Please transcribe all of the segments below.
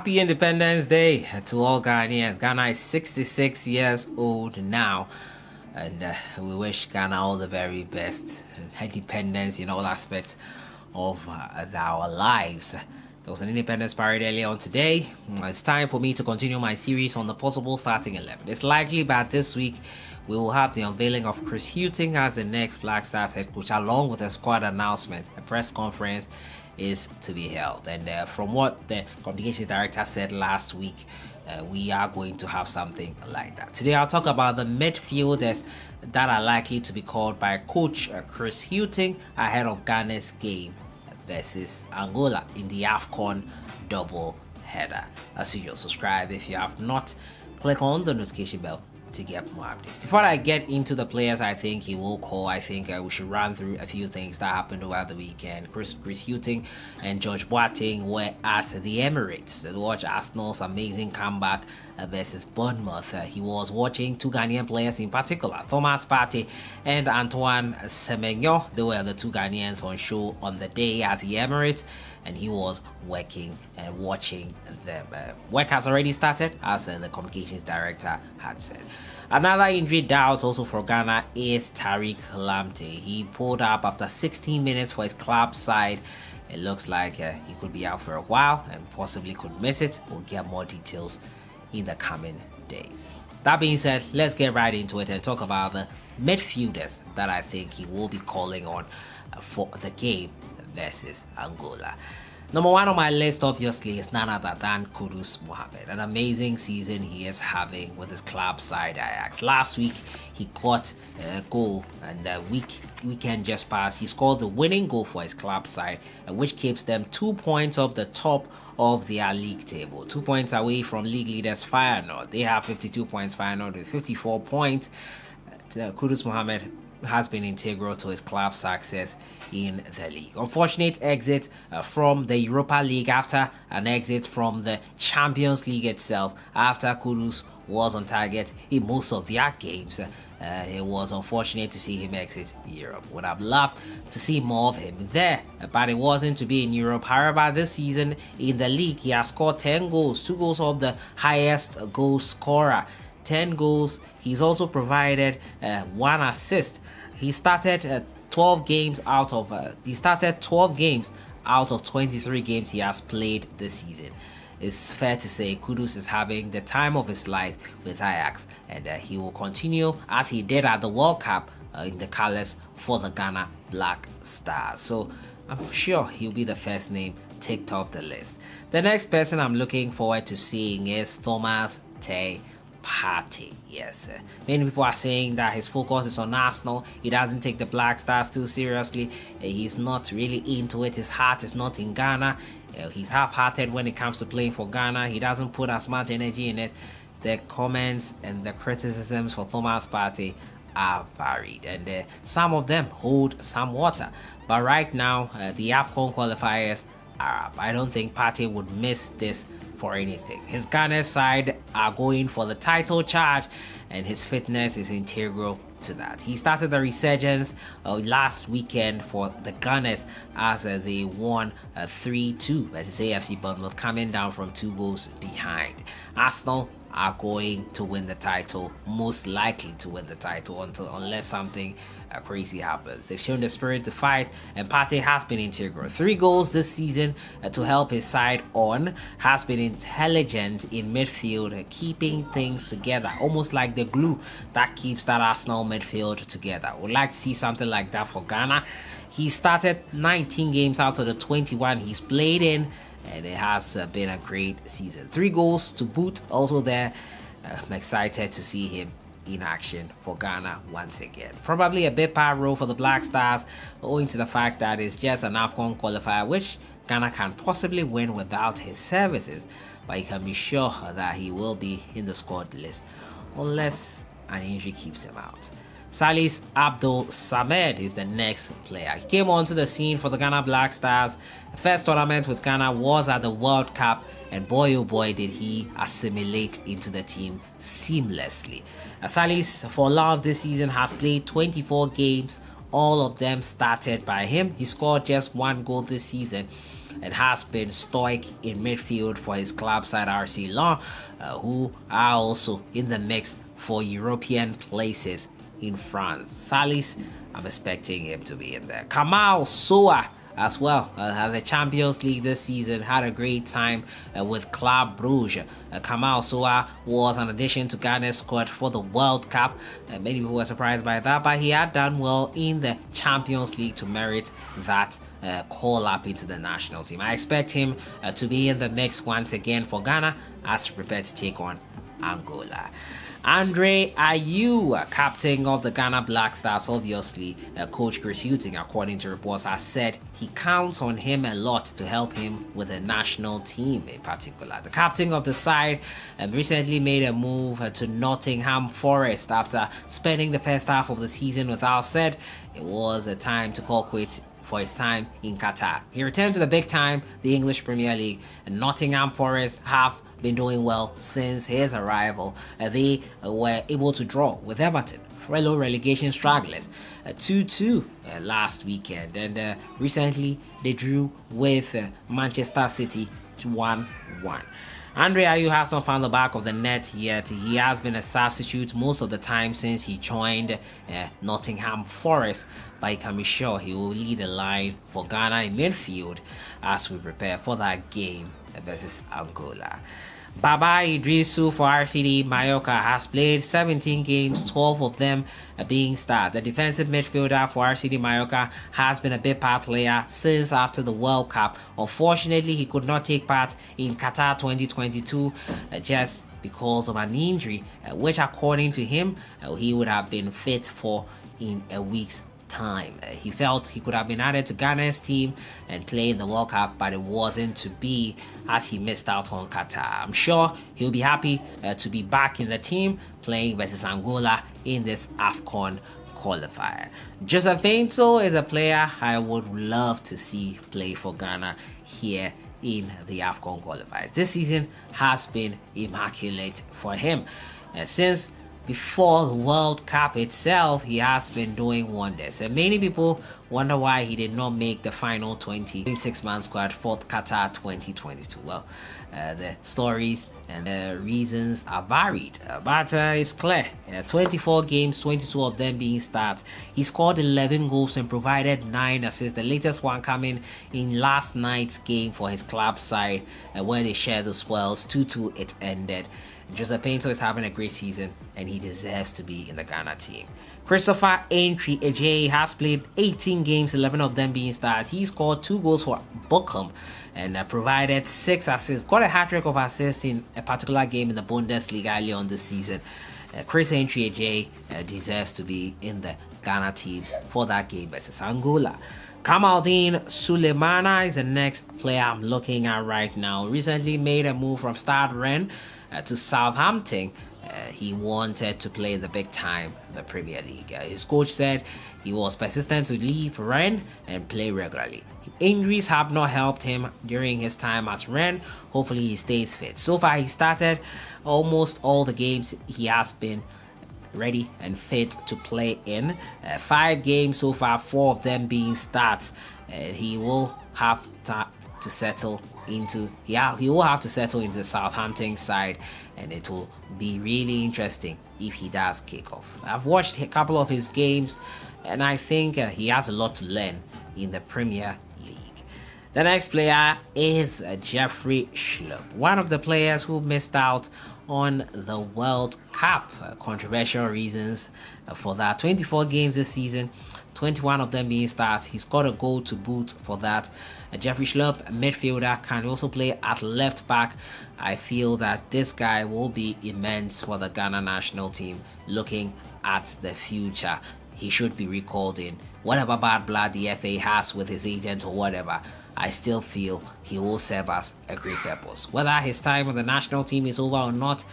Happy Independence Day to all Ghanaians. Ghana is 66 years old now, and we wish Ghana all the very best. Independence in all aspects of our lives. There was an independence parade earlier on today. It's time for me to continue my series on the possible starting 11. It's likely that this week we will have the unveiling of Chris HUGHTON as the next Black Stars head coach, along with a squad announcement. A press conference is to be held, and from what the communications director said last week, we are going to have something like that. Today I'll talk about the midfielders that are likely to be called by coach Chris HUGHTON ahead of Ghana's game versus Angola in the AFCON double header. As usual, subscribe if you have not. Click on the notification bell to get more updates. Before I get into the players I think he will call, I think we should run through a few things that happened over the weekend. Chris HUGHTON and George Boateng were at the Emirates to watch Arsenal's amazing comeback versus Bournemouth. He was watching two Ghanaian players in particular, Thomas Partey and Antoine Semenyo. They were the two Ghanaians on show on the day at the Emirates, and he was working and watching them. Work has already started, as the communications director had said. Another injury doubt also for Ghana is Tariq Lamptey. He pulled up after 16 minutes for his club side. It looks like he could be out for a while and possibly could miss it. We'll get more details in the coming days. That being said, let's get right into it and talk about the midfielders that I think he will be calling on for the game versus Angola. Number one on my list, obviously, is none other than Kudus Mohammed. An amazing season he is having with his club side Ajax. Last week, he caught a goal, and the weekend just passed. He scored the winning goal for his club side, which keeps them 2 points off the top of their league table. 2 points away from league leaders Feyenoord. They have 52 points, Feyenoord with 54 points. Kudus Mohammed has been integral to his club's success in the league. Unfortunate exit from the Europa League after an exit from the Champions League itself. After Kudus was on target in most of their games, it was unfortunate to see him exit Europe. Would have loved to see more of him there, but it wasn't to be in Europe. However, this season in the league, he has scored 10 goals, 2 goals of the highest goal scorer. 10 goals. He's also provided 1 assist. He started 12 games out of 23 games he has played this season. It's fair to say Kudus is having the time of his life with Ajax, and he will continue as he did at the World Cup in the colours for the Ghana Black Stars. So I'm sure he'll be the first name ticked off the list. The next person I'm looking forward to seeing is Thomas Partey. Yes, many people are saying that his focus is on Arsenal. He doesn't take the Black Stars too seriously. He's not really into it. His heart is not in Ghana. He's half-hearted when it comes to playing for Ghana. He doesn't put as much energy in it. The comments and the criticisms for Thomas Partey are varied, and some of them hold some water. But right now, the AFCON qualifiers are up. I don't think Partey would miss this for anything. His Ghana side are going for the title charge, and his fitness is integral to that. He started the resurgence last weekend for the Gunners as they won 3-2 versus AFC Bournemouth, coming down from 2 goals behind. Arsenal are going to win the title, most likely to win the title unless something crazy happens. They've shown the spirit to fight, and Partey has been integral. 3 goals this season to help his side on. Has been intelligent in midfield, keeping things together, almost like the glue that keeps that Arsenal midfield together. Would like to see something like that for Ghana. He started 19 games out of the 21 he's played in, and it has been a great season. 3 goals to boot also there. I'm excited to see him in action for Ghana once again. Probably a bit part role for the Black Stars, owing to the fact that it's just an AFCON qualifier, which Ghana can possibly win without his services, but you can be sure that he will be in the squad list unless an injury keeps him out. Salis Abdul Samed is the next player. He came onto the scene for the Ghana Black Stars. The first tournament with Ghana was at the World Cup, and boy oh boy did he assimilate into the team seamlessly. Salis, for long this season, has played 24 games, all of them started by him. He scored just 1 goal this season, and has been stoic in midfield for his club side RC Lens, who are also in the mix for European places in France. Salis, I'm expecting him to be in there. Kamal Soa as well, the Champions League this season, had a great time with Club Brugge. Kamal Soa was an addition to Ghana's squad for the World Cup. Many people were surprised by that, but he had done well in the Champions League to merit that call up into the national team. I expect him to be in the mix once again for Ghana as prepared to take on Angola. Andre Ayew, captain of the Ghana Black Stars, obviously, Coach Chris Hughton, according to reports, has said he counts on him a lot to help him with the national team in particular. The captain of the side recently made a move to Nottingham Forest after spending the first half of the season without said it was a time to call quits for his time in Qatar. He returned to the big time, the English Premier League, and Nottingham Forest have been doing well since his arrival. They were able to draw with Everton, fellow relegation stragglers, 2-2 last weekend, and recently they drew with Manchester City 1-1. Andre Ayew has not found the back of the net yet. He has been a substitute most of the time since he joined Nottingham Forest, but he can be sure he will lead the line for Ghana in midfield as we prepare for that game versus Angola. Baba Idrisu for RCD Mallorca has played 17 games, 12 of them being starred. The defensive midfielder for RCD Mallorca has been a big part player since after the World Cup. Unfortunately, he could not take part in Qatar 2022 just because of an injury, which according to him, he would have been fit for in a week's time. He felt he could have been added to Ghana's team and play in the World Cup, but it wasn't to be as he missed out on Qatar. I'm sure he'll be happy to be back in the team playing versus Angola in this AFCON qualifier. Joseph Painto is a player I would love to see play for Ghana here in the AFCON qualifiers. This season has been immaculate for him. Since before the World Cup itself, he has been doing wonders. And many people wonder why he did not make the final 26-man squad for Qatar 2022. Well, the stories and the reasons are varied, but it's clear. 24 games, 22 of them being starts. He scored 11 goals and provided 9 assists, the latest one coming in last night's game for his club side, where they shared the spoils. 2-2 it ended. Joseph Painto is having a great season and he deserves to be in the Ghana team. Christopher Entry Ejay has played 18 games, 11 of them being started. He scored 2 goals for Bochum and provided 6 assists. Got a hat-trick of assists in a particular game in the Bundesliga early on this season. Chris Entry Ejay deserves to be in the Ghana team for that game versus Angola. Kamaldeen Sulemana is the next player I'm looking at right now. Recently made a move from Stade Rennes to Southampton. He wanted to play the big time, the Premier League. His coach said he was persistent to leave Rennes and play regularly. Injuries have not helped him during his time at Rennes. Hopefully he stays fit. So far he started almost all the games he has been ready and fit to play in. 5 games so far, 4 of them being starts. He will have to settle into he will have to settle into the Southampton side, and it will be really interesting if he does kick off. I've watched a couple of his games and I think he has a lot to learn in the Premier League. The next player is Jeffrey Schlupp, one of the players who missed out on the World Cup. Controversial reasons for that. 24 games this season, 21 of them being starts. He scored a goal to boot for that. Jeffrey Schlupp, midfielder, can also play at left back. I feel that this guy will be immense for the Ghana national team looking at the future. He should be recalled in. Whatever bad blood the FA has with his agent or whatever, I still feel he will serve us a great purpose. Whether his time on the national team is over or not,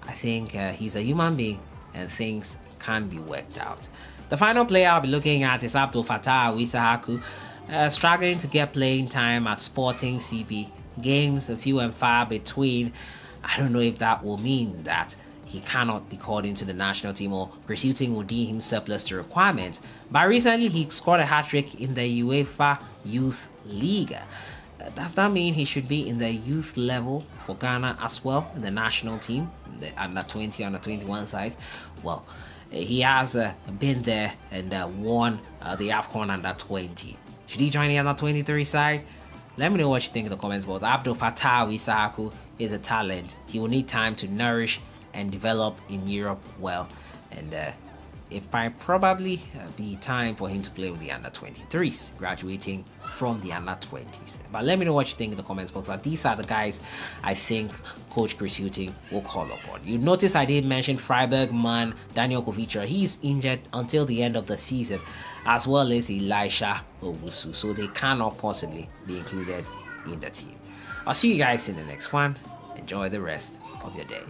I think he's a human being and things can be worked out. The final player I'll be looking at is Abdul Fattah Wisahaku, struggling to get playing time at Sporting CP. Games few and far between. I don't know if that will mean that he cannot be called into the national team or Chris will deem him surplus to requirements. But recently he scored a hat-trick in the UEFA Youth League. Does that mean he should be in the youth level for Ghana as well, in the national team, the under 20, under 21 side? Well, he has been there and won the AFCON under 20. Should he join the under 23 side? Let me know what you think in the comments box. Abdul Fattah Isaku is a talent. He will need time to nourish and develop in Europe well, and it might probably be time for him to play with the under 23s, graduating from the under 20s. But let me know what you think in the comments box. These are the guys I think Coach Chris HUGHTON will call upon. You notice I didn't mention Freiburg man Daniel Kovicha. He's injured until the end of the season, as well as Elisha Owusu, so they cannot possibly be included in the team. I'll see you guys in the next one. Enjoy the rest of your day.